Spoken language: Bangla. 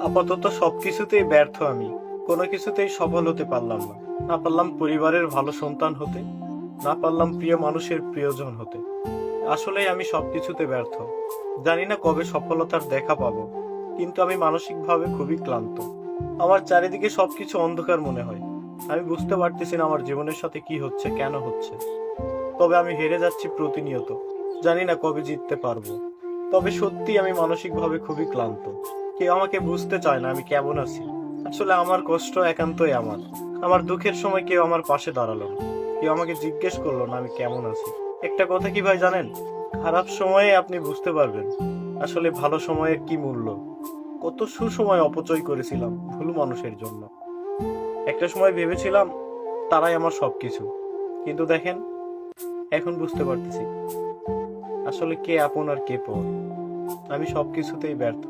আপাতত সবকিছুতেই ব্যর্থ আমি। কোনো কিছুতেই সফল হতে পারলাম না। না পারলাম পরিবারের ভালো সন্তান হতে, না পারলাম প্রিয় মানুষের প্রিয়জন হতে। আসলেই আমি সবকিছুতে ব্যর্থ। জানি না কবে সফলতার দেখা পাবো, কিন্তু আমি মানসিকভাবে খুবই ক্লান্ত। আমার চারিদিকে সবকিছু অন্ধকার মনে হয়। আমি বুঝতে পারতেছি না আমার জীবনের সাথে কি হচ্ছে, কেন হচ্ছে। তবে আমি হেরে যাচ্ছি প্রতিনিয়ত। জানি না কবে জিততে পারবো। তবে সত্যি আমি মানসিকভাবে খুবই ক্লান্ত। কেউ আমাকে বুঝতে চায় না আমি কেমন আছি। আসলে আমার কষ্ট একান্তই আমার। আমার দুঃখের সময় কেউ আমার পাশে দাঁড়ালো না। কেউ আমাকে জিজ্ঞেস করলো না আমি কেমন আছি। একটা কথা কি ভাই জানেন, খারাপ সময়ে আপনি বুঝতে পারবেন আসলে ভালো সময়ের কি মূল্য। কত সুসময় অপচয় করেছিলাম ভুল মানুষের জন্য। একটা সময় ভেবেছিলাম তারাই আমার সবকিছু, কিন্তু দেখেন এখন বুঝতে পারতেছি আসলে কে আপন আর কে পর। আমি সবকিছুতেই ব্যর্থ।